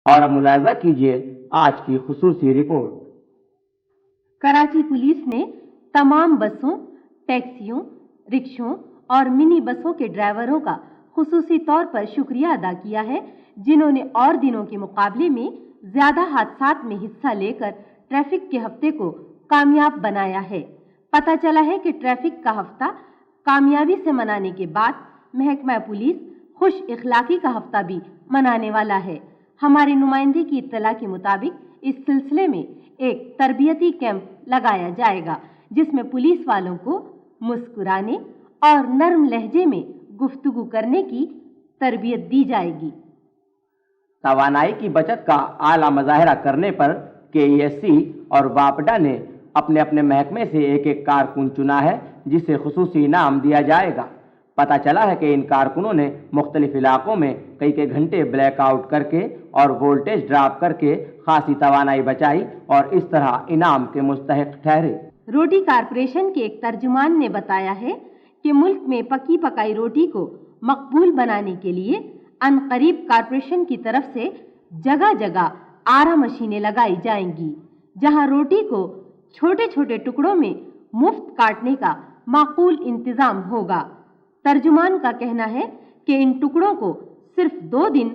और अब मुलाहिजा कीजिए आज की खुसूसी रिपोर्ट। कराची पुलिस ने तमाम बसों, टैक्सियों, रिक्शों और मिनी बसों के ड्राइवरों का खुसूसी तौर पर शुक्रिया अदा किया है, जिन्होंने और दिनों के मुकाबले में ज्यादा हादसात में हिस्सा लेकर ट्रैफिक के हफ्ते को कामयाब बनाया है। पता चला है कि ट्रैफिक का हफ्ता कामयाबी से मनाने के बाद महकमा पुलिस खुश इखलाकी का हफ्ता भी मनाने वाला है। हमारे नुमाइंदे की इत्तला के मुताबिक इस सिलसिले में एक तरबियती कैंप लगाया जाएगा, जिसमें पुलिस वालों को मुस्कुराने और नर्म लहजे में गुफ्तगू करने की तरबियत दी जाएगी। तवानाई की बचत का आला मुजाहरा करने पर KESC और वापडा ने अपने अपने महकमे से एक एक कारकुन चुना है, जिसे खुसूसी इनाम दिया जाएगा। पता चला है कि इन कारकुनों ने मुख्तलिफ इलाकों में कई घंटे ब्लैकआउट करके और वोल्टेज ड्रॉप करके खासी तवानाई बचाई और इस तरह इनाम के मुस्तहिक ठहरे। रोटी कारपोरेशन के एक तर्जुमान ने बताया है कि मुल्क में पकी पकाई रोटी को मकबूल बनाने के लिए अनकरीब कारपोरेशन की तरफ से जगह जगह आरा मशीनें लगाई जाएंगी, जहां रोटी को छोटे छोटे टुकड़ों में मुफ्त काटने का माकूल इंतजाम होगा। तर्जुमान का कहना है कि इन टुकड़ों को सिर्फ 2 दिन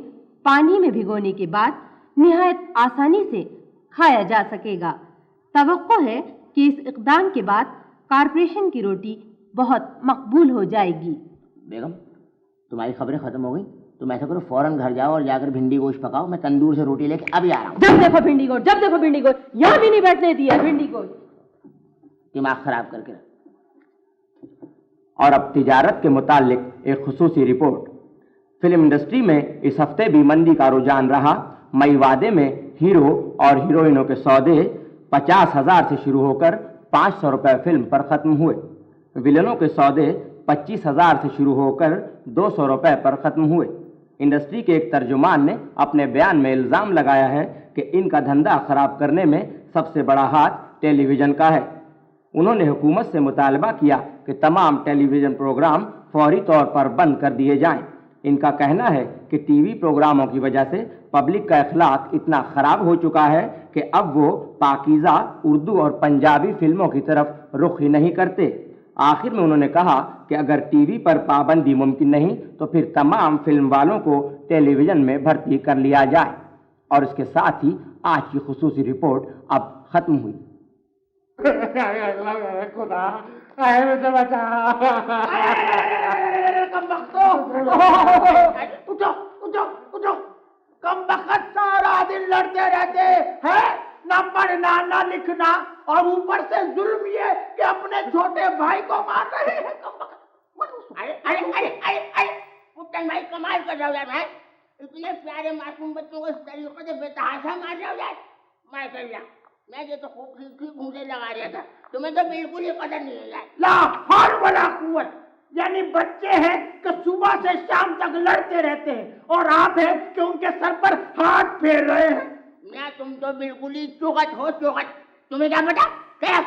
पानी में भिगोने के बाद निहायत आसानी से खाया जा सकेगा। तवक्को है कि इस इक़दाम के बाद कारपोरेशन की रोटी बहुत मकबूल हो जाएगी। बेगम, तुम्हारी खबरें खत्म हो गई? तुम ऐसा करो, फौरन घर जाओ और जाकर भिंडी गोश्त पकाओ। मैं तंदूर से रोटी लेके अभी आ रहा हूँ। जब देखो भिंडी गोश्त, यहाँ भी नहीं बैठने दिया भिंडी गोश्त। दिमाग खराब करके रख। और अब तिजारत के मुतालिक एक खुसूसी रिपोर्ट। फिल्म इंडस्ट्री में इस हफ्ते भी मंदी का रुझान रहा। मई वादे में हीरो और हीरोइनों के सौदे 50,000 से शुरू होकर 500 रुपए फिल्म पर खत्म हुए। विलनों के सौदे 25,000 से शुरू होकर 200 रुपए पर खत्म हुए। इंडस्ट्री के एक तर्जुमान ने अपने बयान में इल्ज़ाम लगाया है कि इनका धंधा खराब करने में सबसे बड़ा हाथ टेलीविज़न का है। उन्होंने हुकूमत से मुतालबा किया कि तमाम टेलीविज़न प्रोग्राम फौरी तौर पर बंद कर दिए जाएं। इनका कहना है कि टीवी प्रोग्रामों की वजह से पब्लिक का अखलाक इतना ख़राब हो चुका है कि अब वो पाकीज़ा उर्दू और पंजाबी फिल्मों की तरफ रुख ही नहीं करते। आखिर में उन्होंने कहा कि अगर टीवी पर पाबंदी मुमकिन नहीं तो फिर तमाम फिल्म वालों को टेलीविज़न में भर्ती कर लिया जाए। और इसके साथ ही आज की खुसूसी रिपोर्ट अब ख़त्म हुई। खुदा मुझे बचा। उठो उठो उठो, कम वक्त सारा दिन लड़ते रहते हैं, ना पढ़ना ना लिखना, और ऊपर से जुल्म ये कि अपने छोटे भाई को मार रहे हैं। अरे अरे अरे अरे अरे पुट्टन भाई, कमाल कर रहा है। इतने प्यारे मासूम बच्चों को इस तरीके से बेतहाशा मार रहा है। माशाल्लाह, मैं ये तो खूब ठीक मुझे लगा रहा था। तुम्हें तो बिल्कुल ही कदर नहीं है यार। ला हौल वला कुव्वत, यानी बच्चे हैं कि सुबह से शाम तक लड़ते रहते हैं, और आप हैं कि उनके सर पर हाथ फेर रहे हैं। मैं तुम तो बिल्कुल ही चौकट हो, चौकट। तुम्हें क्या पता? क्या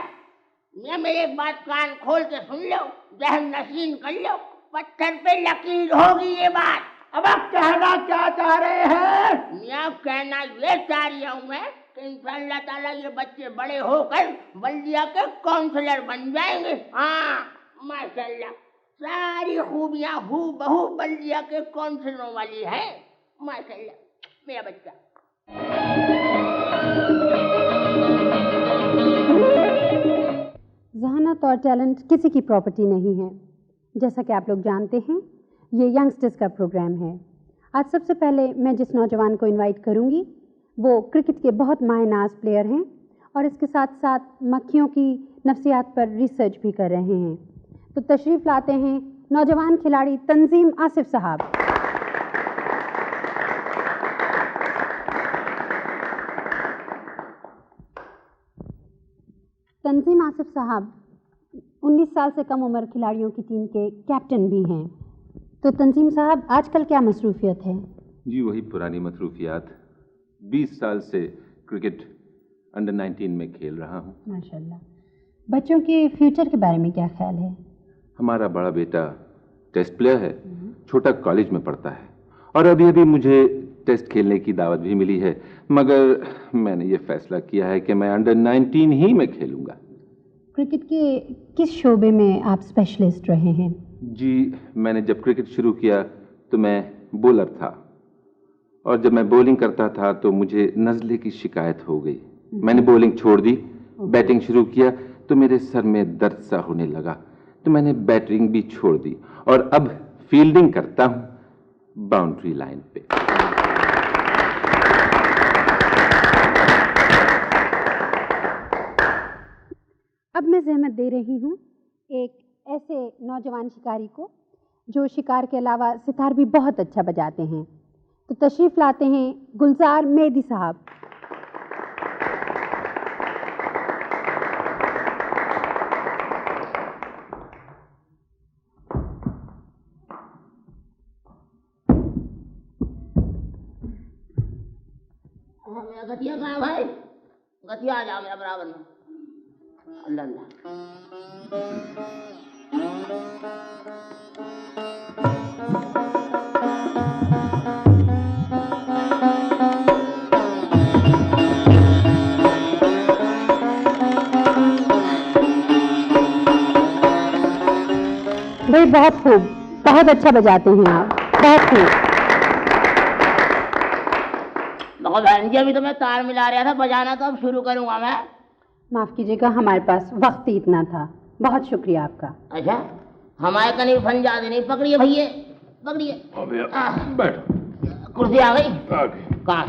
मैं मेरी एक बात कान खोल के सुन लो, जहन नशीन कर लो, पत्थर पे लकीर होगी ये बात। अब आप कहना क्या चाह रहे हैं? मैं कहना ये चाह रहा हूँ मैं कि इंशाअल्लाह ताला ये बच्चे बड़े होकर बल्दिया के काउंसलर बन जाएंगे। हाँ माशाल्लाह, सारी खूबियाँ हूबहू बल्दिया के काउंसलरों वाली है। माशाल्लाह मेरा बच्चा। ज़हानत और टैलेंट किसी की प्रॉपर्टी नहीं है। जैसा कि आप लोग जानते हैं, ये यंगस्टर्स का प्रोग्राम है। आज सबसे पहले मैं जिस नौजवान को इनवाइट करूंगी वो क्रिकेट के बहुत मायनाज प्लेयर हैं और इसके साथ साथ मक्खियों की नफ्सियात पर रिसर्च भी कर रहे हैं। तो तशरीफ़ लाते हैं नौजवान खिलाड़ी तंजीम आसिफ साहब। तंजीम आसिफ साहब 19 साल से कम उम्र खिलाड़ियों की टीम के कैप्टन भी हैं। तो तंजीम साहब, आजकल क्या मसरूफियत है? जी वही पुरानी मसरूफियात। 20 साल से क्रिकेट अंडर 19 में खेल रहा हूँ। माशाल्लाह। बच्चों के फ्यूचर के बारे में क्या ख्याल है? हमारा बड़ा बेटा टेस्ट प्लेयर है, छोटा कॉलेज में पढ़ता है, और अभी अभी मुझे टेस्ट खेलने की दावत भी मिली है, मगर मैंने ये फैसला किया है कि मैं अंडर 19 ही में खेलूंगा। क्रिकेट के किस शोबे में आप स्पेशलिस्ट रहे हैं? जी, मैंने जब क्रिकेट शुरू किया तो मैं बॉलर था, और जब मैं बॉलिंग करता था तो मुझे नज़ले की शिकायत हो गई। मैंने बॉलिंग छोड़ दी, बैटिंग शुरू किया तो मेरे सर में दर्द सा होने लगा, तो मैंने बैटिंग भी छोड़ दी और अब फील्डिंग करता हूं बाउंड्री लाइन पे। अब मैं जहमत दे रही हूँ एक ऐसे नौजवान शिकारी को जो शिकार के अलावा सितार भी बहुत अच्छा बजाते हैं, तो तशरीफ लाते हैं गुलजार मेहदी साहब। मेरा गतिया कहाँ है भाई? गतिया आ जाओ मेरा बराबर में। अल्लाह भाई बहुत खूब, बहुत अच्छा बजाते हैं आप, बहुत खूब। बहन जी, अभी तो मैं तार मिला रहा था, बजाना तो अब शुरू करूंगा मैं। माफ कीजिएगा, हमारे पास वक्त ही इतना था। बहुत शुक्रिया आपका। अच्छा, हमारे कहीं फन जाते नहीं। पकड़िए भैया, पकड़िए। बैठो। कुर्सी आ गई? आ गई। कहाँ?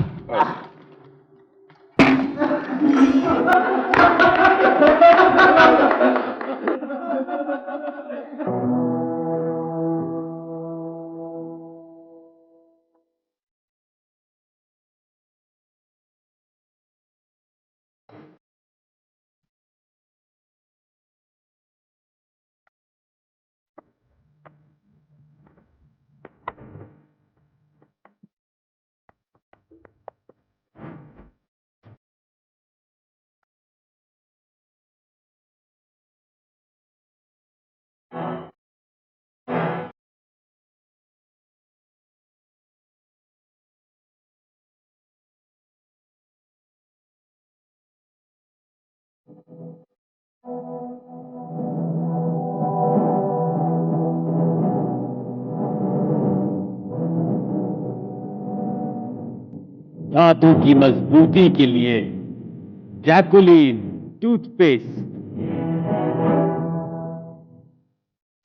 दांतों की मजबूती के लिए जैकुलिन टूथपेस्ट।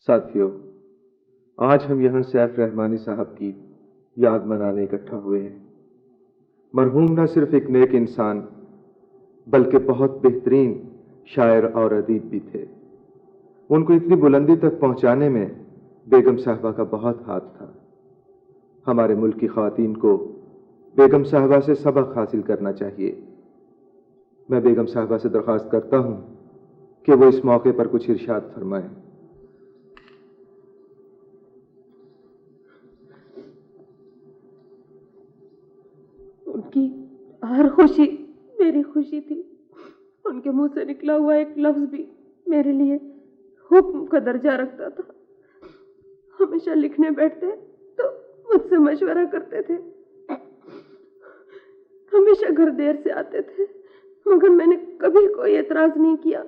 साथियों, आज हम यहाँ सैफ रहमानी साहब की याद मनाने इकट्ठा हुए हैं। मरहूम न सिर्फ एक नेक इंसान बल्कि बहुत बेहतरीन शायर और अदीब भी थे। उनको इतनी बुलंदी तक पहुंचाने में बेगम साहबा का बहुत हाथ था। हमारे मुल्क की ख्वातीन को बेगम साहबा से सबक हासिल करना चाहिए। मैं बेगम साहबा से दरख्वास्त करता हूं कि वो इस मौके पर कुछ इरशाद फरमाएं। उनकी हर खुशी मेरी खुशी थी। उनके मुंह से निकला हुआ एक लफ्ज भी मेरे लिए हुक्म का दर्जा रखता था। हमेशा लिखने बैठते तो मुझसे मशवरा करते थे। हमेशा घर देर से आते थे, मगर मैंने कभी कोई एतराज नहीं किया।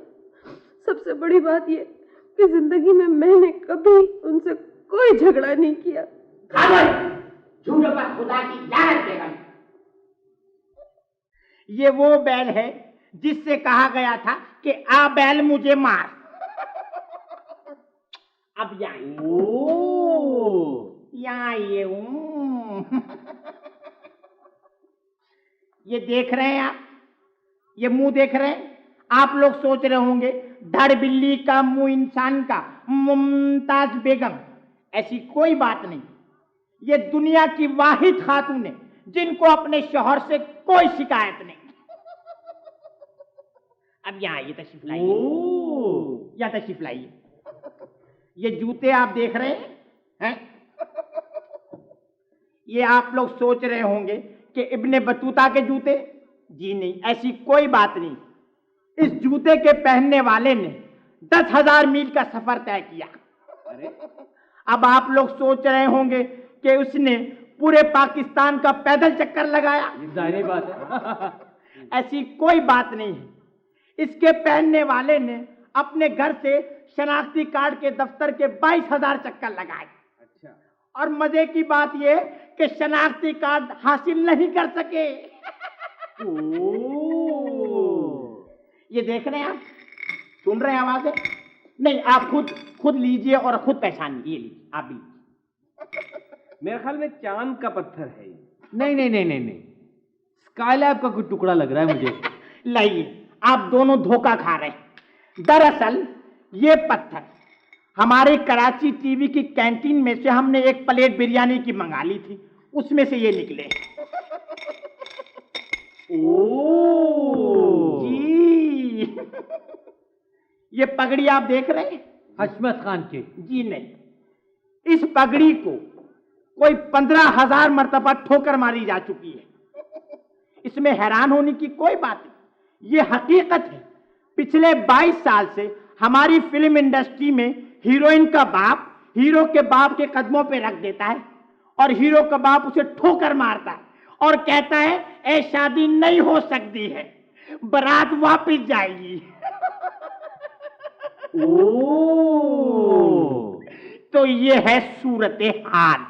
सबसे बड़ी बात यह कि जिंदगी में मैंने कभी उनसे कोई झगड़ा नहीं किया। झूठों पर खुदा की लानत बेगम। ये वो बैल है जिससे कहा गया था कि आ बैल मुझे मार। अब यहाँ ये देख रहे हैं आप, ये मुंह देख रहे हैं आप। लोग सोच रहे होंगे धड़ बिल्ली का मुंह इंसान का, मुमताज बेगम। ऐसी कोई बात नहीं। ये दुनिया की वाहिद खातून है जिनको अपने शौहर से कोई शिकायत नहीं। अब यहाँ ये तशरीफ लाइए, यहाँ तशरीफ लाइए। ये जूते आप देख रहे हैं? ये आप लोग सोच रहे होंगे कि इब्ने बतूता के जूते। जी नहीं, ऐसी कोई बात नहीं। इस जूते के पहनने वाले ने 10,000 मील का सफर तय किया। अब आप लोग सोच रहे होंगे कि उसने पूरे पाकिस्तान का पैदल चक्कर लगाया। जाहिर बात है। ऐसी कोई बात नहीं है। इसके पहनने वाले ने अपने घर से शनाख्ती कार्ड के दफ्तर के 22,000 चक्कर लगाए। अच्छा। और मजे की बात यह कि शनाख्ती कार्ड हासिल नहीं कर सके। ये देख रहे हैं आप, सुन रहे हैं आवाजें? नहीं, आप खुद लीजिए और खुद पहचानिए। ये लीजिए, आप भी। मेरे ख्याल में चांद का पत्थर है ये। नहीं, स्काईलैब का कोई टुकड़ा लग रहा है मुझे। लाइए, आप दोनों धोखा खा रहे हैं। दरअसल ये पत्थर हमारे कराची टीवी की कैंटीन में से हमने एक प्लेट बिरयानी की मंगा ली थी, उसमें से ये निकले। ओह जी। ये पगड़ी आप देख रहे हैं? हशमत खान की? जी नहीं, इस पगड़ी को कोई 15,000 मर्तबा ठोकर मारी जा चुकी है। इसमें हैरान होने की कोई बात नहीं, ये हकीकत है। पिछले 22 साल से हमारी फिल्म इंडस्ट्री में हीरोइन का बाप हीरो के बाप के कदमों पे रख देता है और हीरो का बाप उसे ठोकर मारता है और कहता है ए शादी नहीं हो सकती है, बारात वापस जाएगी। ओह, तो ये है सूरत हाल।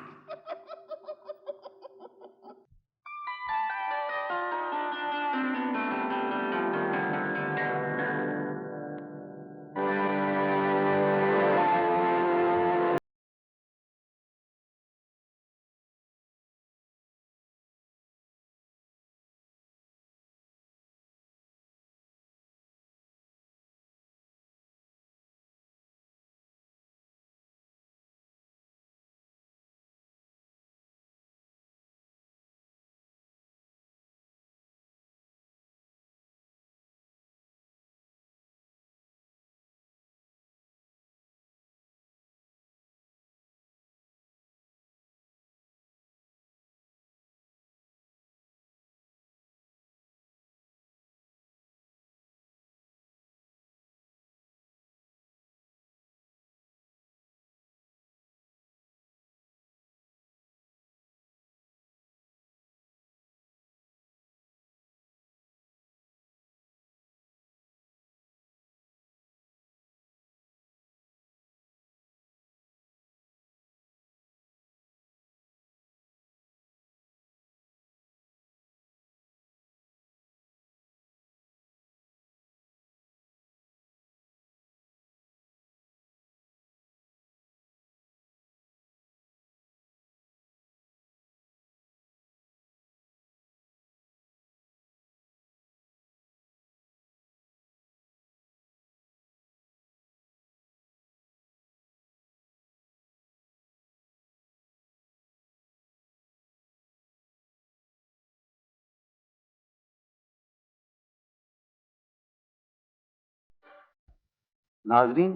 नाजरीन,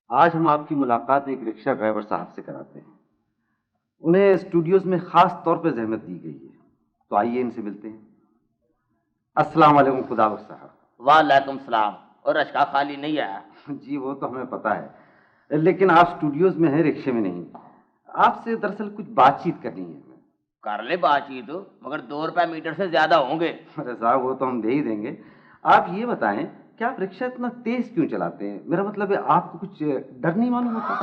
आज हम आपकी मुलाकात एक रिक्शा ड्राइवर साहब से कराते हैं। उन्हें स्टूडियोज में खास तौर पर जहमत दी गई है, तो आइए इनसे मिलते हैं। अस्सलाम वालेकुम खुदावख्श साहब। वालेकुम सलाम। और रश्का खाली नहीं आया? जी वो तो हमें पता है, लेकिन आप स्टूडियोज में हैं, रिक्शे में नहीं। आपसे दरअसल कुछ बातचीत करनी है। कर ले बातचीत, मगर 2 रुपए मीटर से ज्यादा होंगे। अरे साहब वो तो हम दे ही देंगे। आप ये बताएं कि आप रिक्शा इतना तेज क्यों चलाते हैं? मेरा मतलब है आपको कुछ डर नहीं मालूम होता?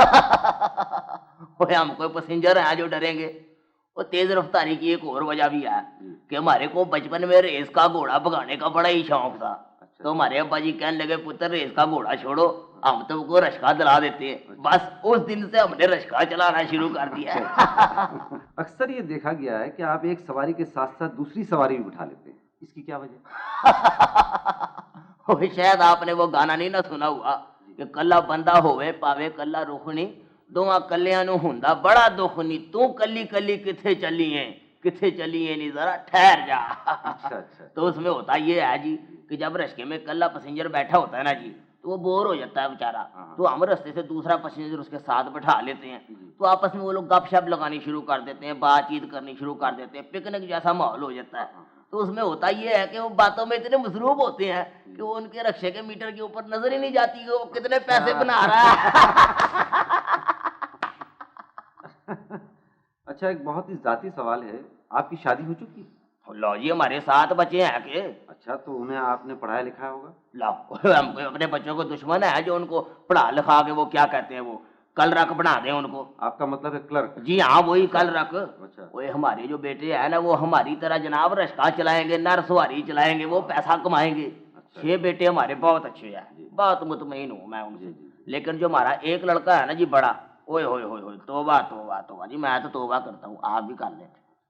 ओए हम कोई पैसेंजर हैं जो डरेंगे? वो तेज रफ्तारी की एक और वजह भी है कि हमारे को बचपन में रेस का घोड़ा भगाने का बड़ा ही शौक था। अच्छा। तो हमारे अब्बा जी कहने लगे पुत्र रेस का घोड़ा छोड़ो, हम तुमको रश्का दिला देते हैं। अच्छा। बस उस दिन से हमने रश्का चलाना शुरू कर दिया। अक्सर ये देखा गया है कि आप एक सवारी के साथ साथ दूसरी सवारी भी बिठा लेते हैं, इसकी क्या वजह? शायद आपने वो गाना नहीं ना सुना हुआ कि कल्ला बंदा होवे पावे कल्ला रुखनी, दोवां कल्लियां नूं हुंदा बड़ा दुख नी, तू कल्ली कल्ली किथे चली है नहीं, जरा ठहर जा। अच्छा। तो उसमें होता ये है जी कि जब रश्के में कल्ला पैसेंजर बैठा होता है ना जी, तो वो बोर हो जाता है बेचारा। तो हम रास्ते से दूसरा पैसेंजर उसके साथ बैठा लेते हैं, तो आपस में वो लोग गपशप लगानी शुरू कर देते हैं, बातचीत करनी शुरू कर देते हैं, पिकनिक जैसा माहौल हो जाता है। तो उसमें होता ये है कि वो बातों में इतने मसरूफ होते हैं कि वो उनके रक्शे के मीटर के ऊपर नजर ही नहीं जाती कि वो कितने पैसे बना रहा है। अच्छा, एक बहुत ही जाती सवाल है, आपकी शादी हो चुकी? लो जी, हमारे 7 बच्चे हैं के। अच्छा, तो उन्हें आपने पढ़ाया लिखाया होगा? लो, हम अपने बच्चों को दुश्मन है जो उनको पढ़ा लिखा के वो क्या कहते हैं, वो कल रख बना दें उनको। आपका मतलब है क्लर्क? जी हाँ, वही कल रख। अच्छा। वो हमारे जो बेटे है ना, वो हमारी तरह जनाब रिक्शा चलाएंगे, नरसवारी चलाएंगे, वो पैसा कमाएंगे। 6 बेटे हमारे बहुत अच्छे हैं, बहुत मुतमईन हूँ मैं उनसे। लेकिन जो हमारा एक लड़का है ना जी बड़ा, ओए होए होए होए, तौबा तौबा तौबा जी, मैं तो तौबा करता हूँ, आप भी कर लें।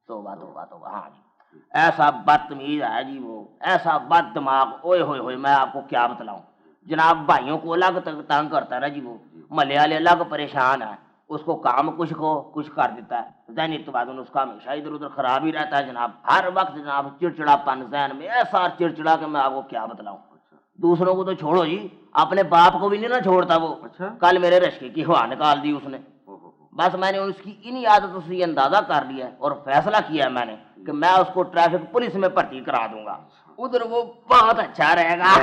तौबा तौबा तौबा, हाँ जी, ऐसा बदतमीज है जी वो, ऐसा बद दिमाग, ओए होए होए, मैं आपको क्या बतलाऊं जनाब। भाइयों को अलग तंग करता है ना जी वो, मलयाली अलग परेशान है, उसको काम कुछ को कुछ कर देता है, दैनिक इत्तेफाक उसका हमेशा इधर उधर खराब ही रहता है जनाब, हर वक्त जनाब चिड़चिड़ापन जहन में, ऐसा चिड़चिड़ा के मैं आपको क्या बतलाऊं। दूसरों को तो छोड़ो जी, अपने बाप को भी नहीं ना छोड़ता वो। अच्छा? कल मेरे रिश्ते की हवा निकाल दी उसने। बस मैंने उसकी इन्हीं आदतों से अंदाजा कर लिया है और फैसला किया है मैंने कि मैं उसको ट्रैफिक पुलिस में भर्ती करा दूंगा, उधर वो बहुत अच्छा रहेगा।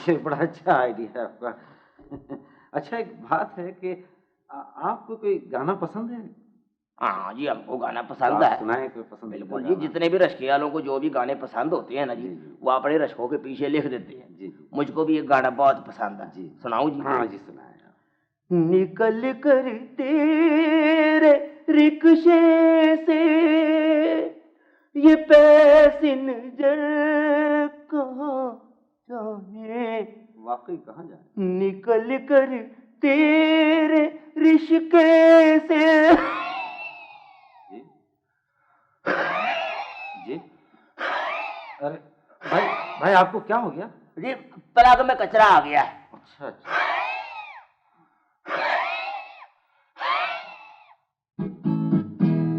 ये बड़ा अच्छा आइडिया है आपका। अच्छा, एक बात है कि आपको कोई गाना पसंद है? हाँ जी, हमको गाना पसंद है। सुनाए कोई पसंद? बिल्कुल जी, जितने भी रश्के वालों को जो भी गाने पसंद होते हैं ना जी, वो अपने रश्कों के पीछे लिख देते हैं। जी। मुझको भी एक गाना बहुत पसंद है जी, सुनाऊं जी? हाँ जी, सुनाए। निकल कर तेरे रिक्शे से ये पैसेंजर कहाँ जाए, वाकई कहाँ जाए? निकल कर तेरे रिश्के से। जी, अरे भाई आपको क्या हो गया? जी, पलाग में कचरा आ गया। अच्छा अच्छा।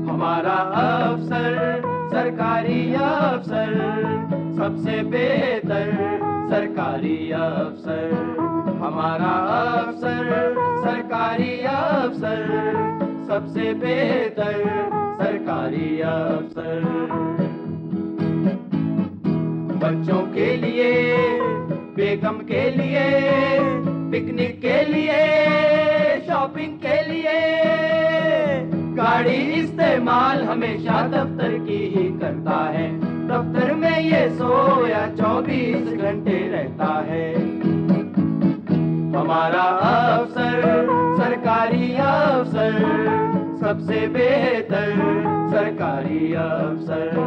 हमारा अफसर सरकारी अफसर, सबसे बेहतर सरकारी अफसर। हमारा अफसर सरकारी अफसर, सबसे बेहतर सरकारी अफसर। बच्चों के लिए, बेगम के लिए, पिकनिक के लिए, शॉपिंग के लिए गाड़ी इस्तेमाल हमेशा दफ्तर की ही करता है। दफ्तर में ये सोया 24 घंटे रहता है। हमारा अफसर सरकारी अफसर, सबसे बेहतर सरकारी अफसर।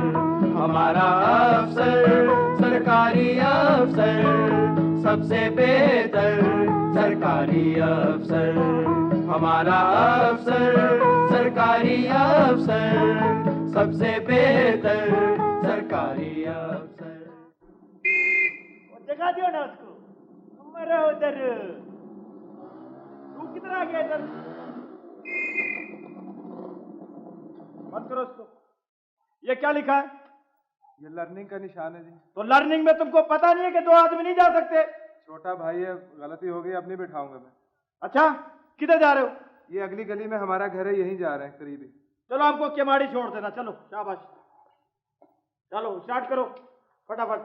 हमारा अफसर सरकारी अफसर, सबसे बेहतर सरकारी अफसर। हमारा अफसर सरकारी अफसर, सबसे बेहतर सरकारी अफसर। जगा दियो ना उसको, मरो उधर, तू किधर आ गया इधर? मत करो उसको। ये क्या लिखा है? ये लर्निंग का निशान है जी। तो लर्निंग में तुमको पता नहीं है कि 2 आदमी नहीं जा सकते? छोटा भाई है, गलती हो गई, अब नहीं बिठाऊंगा मैं। अच्छा, किधर जा रहे हो? ये अगली गली में हमारा घर है, यहीं जा रहे हैं करीबी। चलो हमको केमाड़ी छोड़ देना, चलो शाबाश, चलो स्टार्ट करो फटाफट।